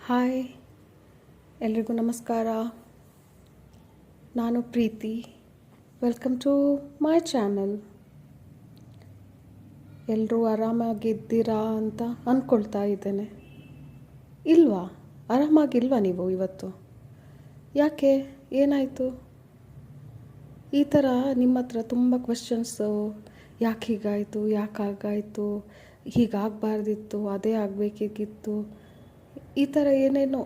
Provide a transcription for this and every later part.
Hi, ಎಲ್ರಿಗೂ ನಮಸ್ಕಾರ. ನಾನು Preethi. Welcome to my channel. ಎಲ್ಲರೂ ಆರಾಮಾಗಿದ್ದೀರಾ ಅಂತ ಅಂದ್ಕೊಳ್ತಾ ಇದ್ದೇನೆ. ಇಲ್ವಾ? ಆರಾಮಾಗಿಲ್ವಾ ನೀವು ಇವತ್ತು? ಯಾಕೆ? ಏನಾಯಿತು? ಈ ಥರ ನಿಮ್ಮ ಹತ್ರ ತುಂಬ ಕ್ವೆಶ್ಚನ್ಸು, ಯಾಕೆ ಹೀಗಾಯಿತು, ಯಾಕಾಗಾಯಿತು, ಹೀಗಾಗಬಾರ್ದಿತ್ತು, ಅದೇ ಆಗಬೇಕಿತ್ತು, ಈ ಥರ ಏನೇನೋ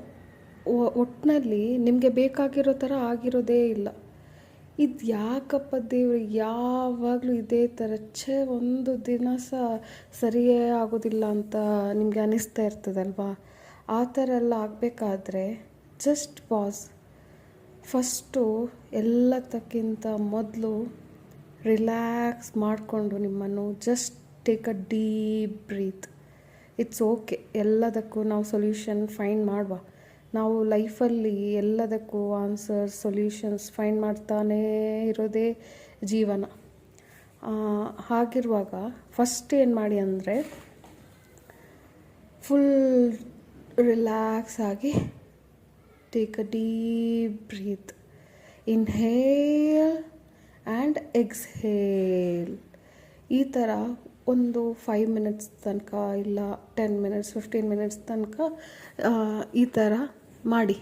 ಒಟ್ಟಿನಲ್ಲಿ ನಿಮಗೆ ಬೇಕಾಗಿರೋ ಥರ ಆಗಿರೋದೇ ಇಲ್ಲ. ಇದು ಯಾಕಪ್ಪ ದೇವ್ರು, ಯಾವಾಗಲೂ ಇದೇ ಥರ ಒಂದು ದಿನ ಸರಿಯೇ ಆಗೋದಿಲ್ಲ ಅಂತ ನಿಮಗೆ ಅನ್ನಿಸ್ತಾ ಇರ್ತದಲ್ವಾ? ಆ ಥರ ಎಲ್ಲ ಆಗಬೇಕಾದ್ರೆ ಜಸ್ಟ್ ಪಾಸ್. ಫಸ್ಟು ಎಲ್ಲದಕ್ಕಿಂತ ಮೊದಲು ರಿಲ್ಯಾಕ್ಸ್ ಮಾಡಿಕೊಂಡು ನಿಮ್ಮನ್ನು just take a deep breath. It's okay. ಎಲ್ಲದಕ್ಕೂ ನಾವು ಸೊಲ್ಯೂಷನ್ ಫೈಂಡ್ ಮಾಡುವ. ನಾವು ಲೈಫಲ್ಲಿ ಎಲ್ಲದಕ್ಕೂ ಆನ್ಸರ್, ಸೊಲ್ಯೂಷನ್ಸ್ ಫೈಂಡ್ ಮಾಡ್ತಾನೇ ಇರೋದೇ ಜೀವನ. ಹಾಗಿರುವಾಗ ಫಸ್ಟ್ ಏನು ಮಾಡಿ ಅಂದರೆ ಫುಲ್ ರಿಲ್ಯಾಕ್ಸ್ ಆಗಿ take a deep breath. Inhale and exhale. ಈ ಥರ ಒಂದು 5 ಮಿನಿಟ್ಸ್ ತನಕ, ಇಲ್ಲ 10 ಮಿನಿಟ್ಸ್ 15 ಮಿನಿಟ್ಸ್ ತನಕ ಈ ಥರ ಮಾಡಿ.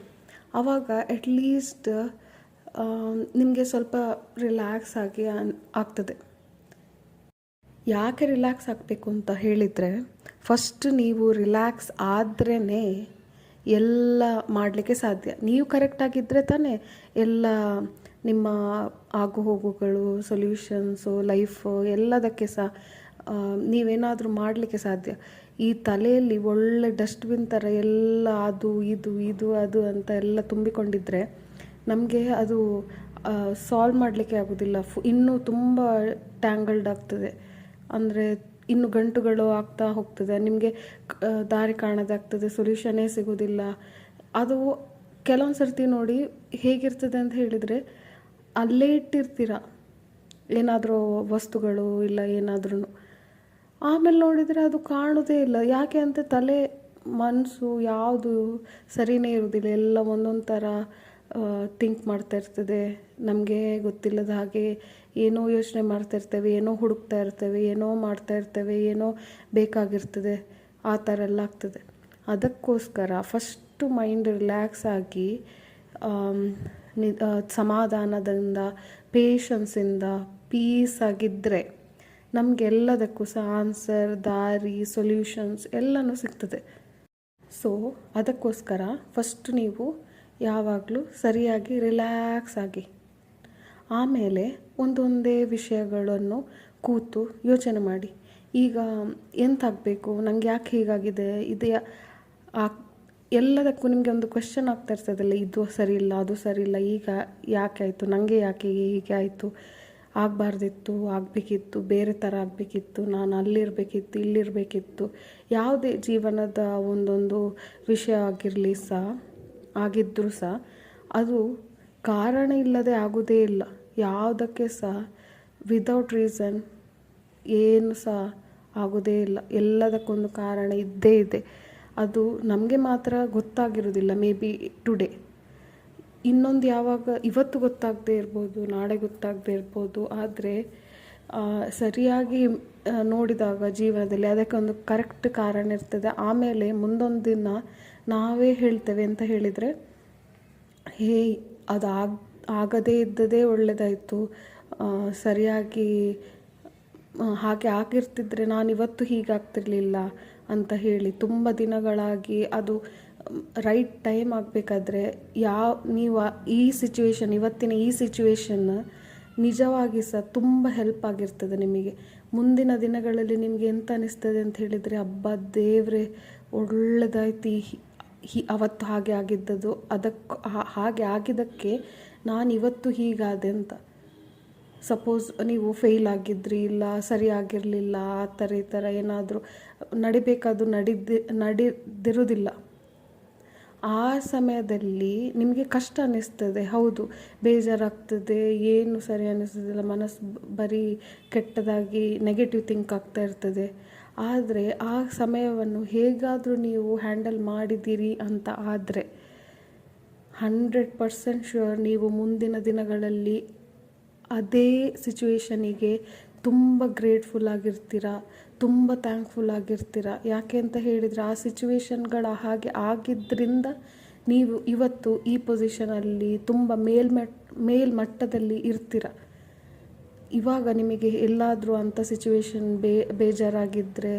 ಆವಾಗ ಅಟ್ಲೀಸ್ಟ್ ನಿಮಗೆ ಸ್ವಲ್ಪ ರಿಲ್ಯಾಕ್ಸ್ ಆಗಿ ಆಗ್ತದೆ. ಯಾಕೆ ರಿಲ್ಯಾಕ್ಸ್ ಆಗಬೇಕು ಅಂತ ಹೇಳಿದರೆ, ಫಸ್ಟ್ ನೀವು ರಿಲ್ಯಾಕ್ಸ್ ಆದ್ರೇ ಎಲ್ಲ ಮಾಡಲಿಕ್ಕೆ ಸಾಧ್ಯ. ನೀವು ಕರೆಕ್ಟಾಗಿದ್ದರೆ ತಾನೇ ಎಲ್ಲ ನಿಮ್ಮ ಆಗು ಹೋಗುಗಳು, ಸೊಲ್ಯೂಷನ್ಸು, ಲೈಫು ಎಲ್ಲದಕ್ಕೆ ನೀವೇನಾದರೂ ಮಾಡಲಿಕ್ಕೆ ಸಾಧ್ಯ. ಈ ತಲೆಯಲ್ಲಿ ಒಳ್ಳೆ ಡಸ್ಟ್ಬಿನ್ ಥರ ಎಲ್ಲ ಅದು ಇದು ಅದು ಅಂತ ಎಲ್ಲ ತುಂಬಿಕೊಂಡಿದ್ದರೆ ನಮಗೆ ಅದು ಸಾಲ್ವ್ ಮಾಡಲಿಕ್ಕೆ ಆಗೋದಿಲ್ಲ. ಇನ್ನೂ ತುಂಬ ಟ್ಯಾಂಗಲ್ಡ್ ಆಗ್ತದೆ. ಅಂದರೆ ಇನ್ನು ಗಂಟುಗಳು ಆಗ್ತಾ ಹೋಗ್ತದೆ. ನಿಮಗೆ ದಾರಿ ಕಾಣೋದಾಗ್ತದೆ, ಸೊಲ್ಯೂಷನ್ನೇ ಸಿಗೋದಿಲ್ಲ. ಅದು ಕೆಲವೊಂದು ಸರ್ತಿ ನೋಡಿ ಹೇಗಿರ್ತದೆ ಅಂತ ಹೇಳಿದರೆ, ಅಲ್ಲೇ ಇಟ್ಟಿರ್ತೀರ ಏನಾದರೂ ವಸ್ತುಗಳು ಇಲ್ಲ ಏನಾದ್ರೂ, ಆಮೇಲೆ ನೋಡಿದರೆ ಅದು ಕಾಣೋದೇ ಇಲ್ಲ. ಯಾಕೆ ಅಂತ ತಲೆ ಮನಸ್ಸು ಯಾವುದು ಸರಿಯೇ ಇರೋದಿಲ್ಲ. ಎಲ್ಲ ಒಂದೊಂದು ಥರ ಥಿಂಕ್ ಮಾಡ್ತಾ ಇರ್ತದೆ. ನಮಗೆ ಗೊತ್ತಿಲ್ಲದ ಹಾಗೆ ಏನೋ ಯೋಚನೆ ಮಾಡ್ತಾ ಇರ್ತೇವೆ, ಏನೋ ಹುಡುಕ್ತಾ ಇರ್ತೇವೆ, ಏನೋ ಮಾಡ್ತಾ ಇರ್ತೇವೆ, ಏನೋ ಬೇಕಾಗಿರ್ತದೆ. ಆ ಥರ ಎಲ್ಲ ಆಗ್ತದೆ. ಅದಕ್ಕೋಸ್ಕರ ಫಸ್ಟು ಮೈಂಡ್ ರಿಲ್ಯಾಕ್ಸ್ ಆಗಿ ಸಮಾಧಾನದಿಂದ, ಪೇಷನ್ಸಿಂದ, ಪೀಸ್ ಆಗಿದ್ದರೆ ನಮಗೆಲ್ಲದಕ್ಕೂ ಆನ್ಸರ್, ದಾರಿ, ಸೊಲ್ಯೂಷನ್ಸ್ ಎಲ್ಲನೂ ಸಿಗ್ತದೆ. ಸೊ ಅದಕ್ಕೋಸ್ಕರ ಫಸ್ಟ್ ನೀವು ಯಾವಾಗಲೂ ಸರಿಯಾಗಿ ರಿಲ್ಯಾಕ್ಸ್ ಆಗಿ, ಆಮೇಲೆ ಒಂದೊಂದೇ ವಿಷಯಗಳನ್ನು ಕೂತು ಯೋಚನೆ ಮಾಡಿ. ಈಗ ಎಂತಾಗಬೇಕು, ನನಗೆ ಯಾಕೆ ಹೀಗಾಗಿದೆ, ಇದು ಎಲ್ಲದಕ್ಕೂ ನಿಮಗೆ ಒಂದು ಕ್ವೆಶ್ಚನ್ ಆಗ್ತಾ ಇರ್ತದಲ್ಲ, ಇದು ಸರಿ ಇಲ್ಲ, ಅದು ಸರಿ ಇಲ್ಲ, ಈಗ ಯಾಕೆ ಆಯಿತು, ನನಗೆ ಯಾಕೆ ಹೀಗೆ ಆಯಿತು, ಆಗಬಾರ್ದಿತ್ತು, ಆಗಬೇಕಿತ್ತು, ಬೇರೆ ಥರ ಆಗಬೇಕಿತ್ತು, ನಾನು ಅಲ್ಲಿರಬೇಕಿತ್ತು, ಇಲ್ಲಿರಬೇಕಿತ್ತು. ಯಾವುದೇ ಜೀವನದ ಒಂದೊಂದು ವಿಷಯ ಆಗಿದ್ದರೂ ಅದು ಕಾರಣ ಇಲ್ಲದೆ ಆಗೋದೇ ಇಲ್ಲ. ಯಾವುದಕ್ಕೆ ವಿದೌಟ್ ರೀಸನ್ ಏನು ಆಗೋದೇ ಇಲ್ಲ. ಎಲ್ಲದಕ್ಕೊಂದು ಕಾರಣ ಇದ್ದೇ ಇದೆ. ಅದು ನಮಗೆ ಮಾತ್ರ ಗೊತ್ತಾಗಿರೋದಿಲ್ಲ. ಮೇ ಬಿ ಟುಡೇ, ಇನ್ನೊಂದು ಯಾವಾಗ ಇವತ್ತು ಗೊತ್ತಾಗದೇ ಇರ್ಬೋದು, ನಾಳೆ ಗೊತ್ತಾಗದೇ ಇರ್ಬೋದು. ಆದರೆ ಸರಿಯಾಗಿ ನೋಡಿದಾಗ ಜೀವನದಲ್ಲಿ ಅದಕ್ಕೊಂದು ಕರೆಕ್ಟ್ ಕಾರಣ ಇರ್ತದೆ. ಆಮೇಲೆ ಮುಂದೊಂದು ದಿನ ನಾವೇ ಹೇಳ್ತೇವೆ ಅಂತ ಹೇಳಿದರೆ, ಅದು ಆಗದೇ ಇದ್ದದೇ ಒಳ್ಳೆಯದಾಯಿತು, ಸರಿಯಾಗಿ ಹಾಗೆ ಆಗಿರ್ತಿದ್ರೆ ನಾನಿವತ್ತು ಹೀಗಾಗ್ತಿರ್ಲಿಲ್ಲ ಅಂತ ಹೇಳಿ ತುಂಬ ದಿನಗಳಾಗಿ ಅದು ರೈಟ್ ಟೈಮ್ ಆಗಬೇಕಾದ್ರೆ ನೀವು ಇವತ್ತಿನ ಈ ಸಿಚುವೇಶನ್ ನಿಜವಾಗಿ ತುಂಬ ಹೆಲ್ಪ್ ಆಗಿರ್ತದೆ ನಿಮಗೆ. ಮುಂದಿನ ದಿನಗಳಲ್ಲಿ ನಿಮಗೆ ಎಂತ ಅನಿಸ್ತದೆ ಅಂತ ಹೇಳಿದರೆ, ಹಬ್ಬ ದೇವ್ರೆ ಒಳ್ಳೆದಾಯ್ತು, ಅವತ್ತು ಹಾಗೆ ಆಗಿದ್ದದು, ಹಾಗೆ ಆಗಿದ್ದಕ್ಕೆ ನಾನು ಇವತ್ತು ಹೀಗಾದೆ ಅಂತ. ಸಪೋಸ್ ನೀವು ಫೇಲ್ ಆಗಿದ್ರಿ, ಇಲ್ಲ ಸರಿಯಾಗಿರಲಿಲ್ಲ, ಆ ಥರ ಈ ಥರ ಏನಾದರೂ ನಡಿಬೇಕಾದ್ದು ನಡಿದಿರೋದಿಲ್ಲ. ಆ ಸಮಯದಲ್ಲಿ ನಿಮಗೆ ಕಷ್ಟ ಅನ್ನಿಸ್ತದೆ, ಹೌದು, ಬೇಜಾರಾಗ್ತದೆ, ಏನು ಸರಿ ಅನ್ನಿಸ್ತದಿಲ್ಲ, ಮನಸ್ಸು ಬರೀ ಕೆಟ್ಟದಾಗಿ ನೆಗೆಟಿವ್ ಥಿಂಕ್ ಆಗ್ತಾ ಇರ್ತದೆ. ಆದರೆ ಆ ಸಮಯವನ್ನು ಹೇಗಾದರೂ ನೀವು ಹ್ಯಾಂಡಲ್ ಮಾಡಿದ್ದೀರಿ ಅಂತ ಆದರೆ 100% ಶ್ಯೂರ್ ನೀವು ಮುಂದಿನ ದಿನಗಳಲ್ಲಿ ಅದೇ ಸಿಚುವೇಶನಿಗೆ ತುಂಬ ಗ್ರೇಟ್ಫುಲ್ ಆಗಿರ್ತೀರ, ತುಂಬ ಥ್ಯಾಂಕ್ಫುಲ್ ಆಗಿರ್ತೀರ. ಯಾಕೆ ಅಂತ ಹೇಳಿದರೆ ಆ ಸಿಚುವೇಶನ್ಗಳ ಹಾಗೆ ಆಗಿದ್ದರಿಂದ ನೀವು ಇವತ್ತು ಈ ಪೊಸಿಷನಲ್ಲಿ ತುಂಬ ಮೇಲ್ಮಟ್ಟದಲ್ಲಿ ಇರ್ತೀರ. ಇವಾಗ ನಿಮಗೆ ಎಲ್ಲಾದರೂ ಅಂಥ ಸಿಚುವೇಶನ್ ಬೇಜಾರಾಗಿದ್ದರೆ,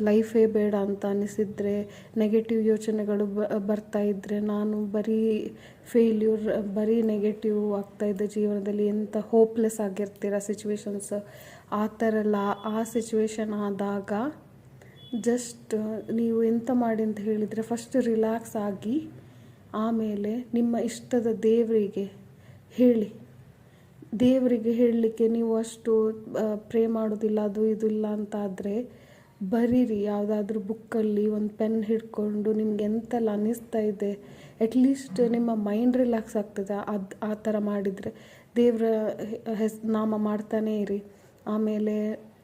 ಲೈಫೇ ಬೇಡ ಅಂತ ಅನಿಸಿದರೆ, ನೆಗೆಟಿವ್ ಯೋಚನೆಗಳು ಬರ್ತಾ ಇದ್ದರೆ, ನಾನು ಬರೀ ಫೇಲ್ಯೂರ್, ಬರೀ ನೆಗೆಟಿವ್ ಆಗ್ತಾಯಿದ್ದೆ ಜೀವನದಲ್ಲಿ, ಎಂಥ ಹೋಪ್ಲೆಸ್ ಆಗಿರ್ತೀರ ಸಿಚುವೇಶನ್ಸ್. ಆ ಥರ ಆ ಸಿಚುವೇಶನ್ ಆದಾಗ ಜಸ್ಟ್ ನೀವು ಎಂತ ಮಾಡಿ ಅಂತ ಹೇಳಿದರೆ, ಫಸ್ಟ್ ರಿಲ್ಯಾಕ್ಸ್ ಆಗಿ ಆಮೇಲೆ ನಿಮ್ಮ ಇಷ್ಟದ ದೇವರಿಗೆ ಹೇಳಿ. ದೇವರಿಗೆ ಹೇಳಲಿಕ್ಕೆ ನೀವು ಅಷ್ಟು ಪ್ರೇ ಮಾಡೋದಿಲ್ಲ, ಅದು ಇದು ಇಲ್ಲ ಅಂತ ಆದರೆ ಬರೀರಿ. ಯಾವುದಾದ್ರೂ ಬುಕ್ಕಲ್ಲಿ ಒಂದು ಪೆನ್ ಹಿಡ್ಕೊಂಡು ನಿಮ್ಗೆ ಎಂತೆಲ್ಲ ಅನ್ನಿಸ್ತಾ ಇದೆ, ಅಟ್ಲೀಸ್ಟ್ ನಿಮ್ಮ ಮೈಂಡ್ ರಿಲ್ಯಾಕ್ಸ್ ಆಗ್ತದೆ. ಆ ಥರ ಮಾಡಿದರೆ ದೇವರ ನಾಮ ಮಾಡ್ತಾನೇ ಇರಿ. ಆಮೇಲೆ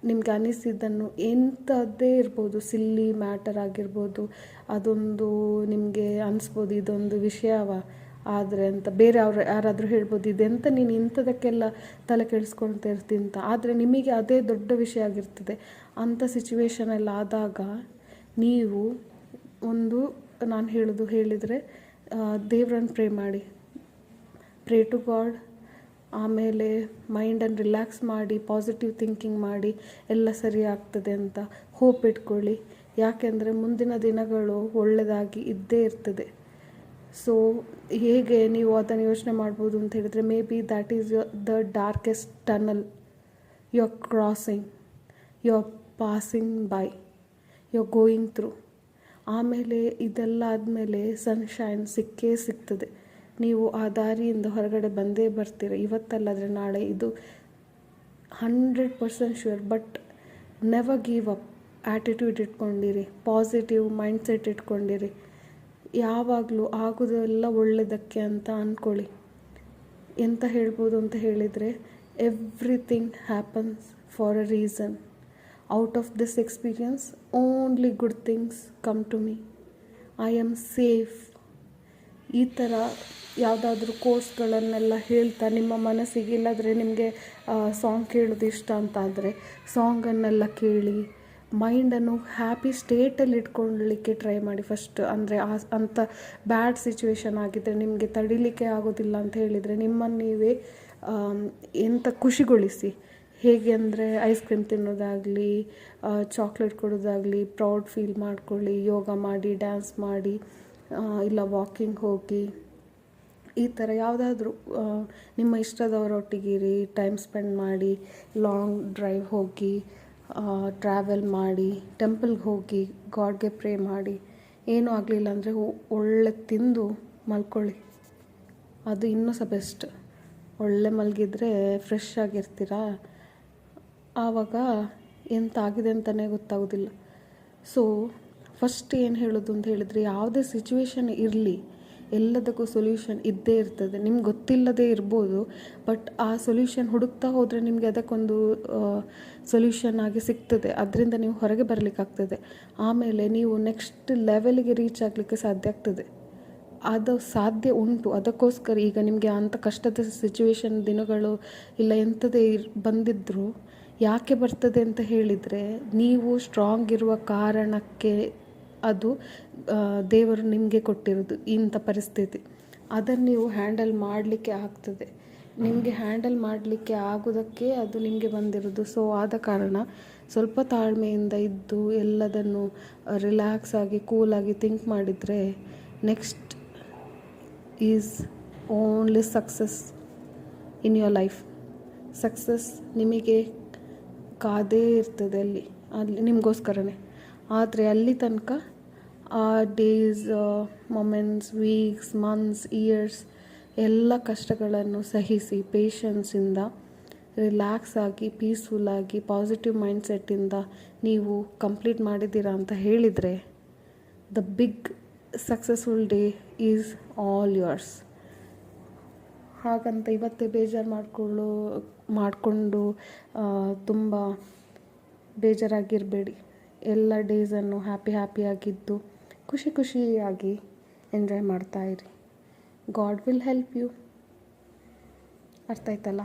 ನಿಮ್ಗೆ ಅನಿಸಿದ್ದನ್ನು ಎಂಥದ್ದೇ ಇರ್ಬೋದು, ಸಿಲ್ಲಿ ಮ್ಯಾಟರ್ ಆಗಿರ್ಬೋದು, ಅದೊಂದು ನಿಮಗೆ ಅನಿಸ್ಬೋದು ಇದೊಂದು ವಿಷಯವ ಆದರೆ ಅಂತ. ಬೇರೆ ಯಾರಾದರೂ ಹೇಳ್ಬೋದು ಇದೆಂತ ನೀನು ಇಂಥದಕ್ಕೆಲ್ಲ ತಲೆ ಕೆಡಿಸ್ಕೊಳ್ತಾ ಇರ್ತೀನಿ ಅಂತ. ಆದರೆ ನಿಮಗೆ ಅದೇ ದೊಡ್ಡ ವಿಷಯ ಆಗಿರ್ತದೆ. ಅಂಥ ಸಿಚುವೇಶನೆಲ್ಲ ಆದಾಗ ನೀವು ನಾನು ಹೇಳಿದರೆ ದೇವ್ರನ್ನ ಪ್ರೇ ಮಾಡಿ, ಪ್ರೇ ಟು ಗಾಡ್. ಆಮೇಲೆ ಮೈಂಡನ್ನು ರಿಲ್ಯಾಕ್ಸ್ ಮಾಡಿ, ಪಾಸಿಟಿವ್ ಥಿಂಕಿಂಗ್ ಮಾಡಿ, ಎಲ್ಲ ಸರಿ ಆಗ್ತದೆ ಅಂತ ಹೋಪ್ ಇಟ್ಕೊಳ್ಳಿ. ಯಾಕೆಂದರೆ ಮುಂದಿನ ದಿನಗಳು ಒಳ್ಳೆಯದಾಗಿ ಇದ್ದೇ ಇರ್ತದೆ. ಸೊ ಹೇಗೆ ನೀವು ಅದನ್ನು ಯೋಚನೆ ಮಾಡ್ಬೋದು ಅಂತ ಹೇಳಿದರೆ, maybe that is the darkest tunnel you are crossing, you are passing by, you are going through. ಆಮೇಲೆ ಇದೆಲ್ಲ ಆದಮೇಲೆ ಸನ್ಶೈನ್ ಸಿಗ್ತದೆ. ನೀವು ಆ ದಾರಿಯಿಂದ ಹೊರಗಡೆ ಬಂದೇ ಬರ್ತೀರ, ಇವತ್ತಲ್ಲಾದರೆ ನಾಳೆ. ಇದು 100% sure. But never give up. Attitude ಇಟ್ಕೊಂಡಿರಿ, ಪಾಸಿಟಿವ್ ಮೈಂಡ್ಸೆಟ್ ಇಟ್ಕೊಂಡಿರಿ. ಯಾವಾಗಲೂ ಆಗೋದೆಲ್ಲ ಒಳ್ಳೆಯದಕ್ಕೆ ಅಂತ ಅಂದ್ಕೊಳ್ಳಿ. ಎಂತ ಹೇಳ್ಬೋದು ಅಂತ ಹೇಳಿದರೆ, everything happens for a reason. Out of this experience only good things come to me. I am safe. ಈ ಥರ ಯಾವುದಾದ್ರೂ ಕೋರ್ಸ್ಗಳನ್ನೆಲ್ಲ ಹೇಳ್ತಾ ನಿಮ್ಮ ಮನಸ್ಸಿಗೆ, ಇಲ್ಲಾದರೆ ನಿಮಗೆ ಸಾಂಗ್ ಕೇಳೋದು ಇಷ್ಟ ಅಂತ ಆದರೆ ಸಾಂಗನ್ನೆಲ್ಲ ಕೇಳಿ ಮೈಂಡನ್ನು ಹ್ಯಾಪಿ ಸ್ಟೇಟಲ್ಲಿ ಇಟ್ಕೊಳ್ಳಲಿಕ್ಕೆ ಟ್ರೈ ಮಾಡಿ ಫಸ್ಟ್. ಅಂದರೆ ಅಂಥ ಬ್ಯಾಡ್ ಸಿಚುವೇಶನ್ ಆಗಿದ್ದರೆ, ನಿಮಗೆ ತಡಿಲಿಕ್ಕೆ ಆಗೋದಿಲ್ಲ ಅಂತ ಹೇಳಿದರೆ, ನಿಮ್ಮನ್ನು ನೀವೇ ಎಂಥ ಖುಷಿಗೊಳಿಸಿ. ಹೇಗೆ ಅಂದರೆ ಐಸ್ ಕ್ರೀಮ್ ತಿನ್ನೋದಾಗಲಿ, ಚಾಕ್ಲೇಟ್ ಕೊಡೋದಾಗಲಿ, ಪ್ರೌಡ್ ಫೀಲ್ ಮಾಡ್ಕೊಳ್ಳಿ. ಯೋಗ ಮಾಡಿ, ಡ್ಯಾನ್ಸ್ ಮಾಡಿ, ಇಲ್ಲ ವಾಕಿಂಗ್ ಹೋಗಿ. ಈ ಥರ ಯಾವುದಾದ್ರೂ ನಿಮ್ಮ ಇಷ್ಟದವರೊಟ್ಟಿಗಿರಿ, ಟೈಮ್ ಸ್ಪೆಂಡ್ ಮಾಡಿ, ಲಾಂಗ್ ಡ್ರೈವ್ ಹೋಗಿ, ಟ್ರಾವೆಲ್ ಮಾಡಿ, ಟೆಂಪಲ್ಗೆ ಹೋಗಿ, ಗಾಡ್ಗೆ ಪ್ರೇ ಮಾಡಿ. ಏನೂ ಆಗಲಿಲ್ಲ ಅಂದರೆ ಒಳ್ಳೆ ತಿಂದು ಮಲ್ಕೊಳ್ಳಿ. ಅದು ಇನ್ನೂ ಸಹ ಬೆಸ್ಟ್. ಒಳ್ಳೆ ಮಲಗಿದ್ರೆ ಫ್ರೆಶ್ ಆಗಿರ್ತೀರ. ಆವಾಗ ಎಂತ ಆಗಿದೆ ಅಂತಲೇ ಗೊತ್ತಾಗೋದಿಲ್ಲ. ಸೊ ಫಸ್ಟ್ ಏನು ಹೇಳೋದು ಅಂತ ಹೇಳಿದರೆ, ಯಾವುದೇ ಸಿಚುವೇಶನ್ ಇರಲಿ, ಎಲ್ಲದಕ್ಕೂ ಸೊಲ್ಯೂಷನ್ ಇದ್ದೇ ಇರ್ತದೆ. ನಿಮ್ಗೆ ಗೊತ್ತಿಲ್ಲದೇ ಇರ್ಬೋದು, ಬಟ್ ಆ ಸೊಲ್ಯೂಷನ್ ಹುಡುಕ್ತಾ ಹೋದರೆ ನಿಮಗೆ ಅದಕ್ಕೊಂದು ಸೊಲ್ಯೂಷನ್ ಆಗಿ ಸಿಗ್ತದೆ. ಅದರಿಂದ ನೀವು ಹೊರಗೆ ಬರಲಿಕ್ಕಾಗ್ತದೆ. ಆಮೇಲೆ ನೀವು ನೆಕ್ಸ್ಟ್ ಲೆವೆಲ್ಗೆ ರೀಚ್ ಆಗಲಿಕ್ಕೆ ಸಾಧ್ಯ ಆಗ್ತದೆ. ಅದು ಸಾಧ್ಯ ಉಂಟು. ಅದಕ್ಕೋಸ್ಕರ ಈಗ ನಿಮಗೆ ಅಂಥ ಕಷ್ಟದ ಸಿಚುವೇಶನ್ ದಿನಗಳು ಇಲ್ಲ ಎಂಥದೇ ಬಂದಿದ್ದರೂ ಯಾಕೆ ಬರ್ತದೆ ಅಂತ ಹೇಳಿದರೆ, ನೀವು ಸ್ಟ್ರಾಂಗ್ ಇರುವ ಕಾರಣಕ್ಕೆ ಅದು ದೇವರು ನಿಮಗೆ ಕೊಟ್ಟಿರೋದು ಇಂಥ ಪರಿಸ್ಥಿತಿ. ಅದನ್ನು ನೀವು ಹ್ಯಾಂಡಲ್ ಮಾಡಲಿಕ್ಕೆ ಆಗ್ತದೆ. ನಿಮಗೆ ಹ್ಯಾಂಡಲ್ ಮಾಡಲಿಕ್ಕೆ ಆಗೋದಕ್ಕೆ ಅದು ನಿಮಗೆ ಬಂದಿರೋದು. ಸೊ ಆದ ಕಾರಣ ಸ್ವಲ್ಪ ತಾಳ್ಮೆಯಿಂದ ಇದ್ದು ಎಲ್ಲದನ್ನು ರಿಲ್ಯಾಕ್ಸ್ ಆಗಿ ಕೂಲಾಗಿ ಥಿಂಕ್ ಮಾಡಿದರೆ next is only success in your life. Success ನಿಮಗೆ ಕಾದೇ ಇರ್ತದೆ ಅಲ್ಲಿ ನಿಮಗೋಸ್ಕರನೇ. ಆದರೆ ಅಲ್ಲಿ ತನಕ ಆ days, moments, weeks, months, years ಎಲ್ಲ ಕಷ್ಟಗಳನ್ನು ಸಹಿಸಿ ಪೇಷನ್ಸಿಂದ ರಿಲ್ಯಾಕ್ಸ್ ಆಗಿ, ಪೀಸ್ಫುಲ್ಲಾಗಿ, ಪಾಸಿಟಿವ್ ಮೈಂಡ್ಸೆಟ್ಟಿಂದ ನೀವು ಕಂಪ್ಲೀಟ್ ಮಾಡಿದ್ದೀರಾ ಅಂತ ಹೇಳಿದರೆ, the big successful day is all yours. ಹಾಗಂತ ಇವತ್ತೇ ಬೇಜಾರು ಮಾಡಿಕೊಂಡು ತುಂಬ ಬೇಜಾರಾಗಿರಬೇಡಿ. ಎಲ್ಲ ಡೇಸನ್ನು ಹ್ಯಾಪಿಯಾಗಿದ್ದು ಖುಷಿಯಾಗಿ ಎಂಜಾಯ್ ಮಾಡ್ತಾಯಿರಿ. God will help you. ಅರ್ಥ ಆಯ್ತಲ್ಲ?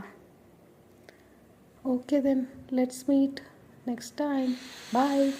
Okay then, let's meet next time. Bye.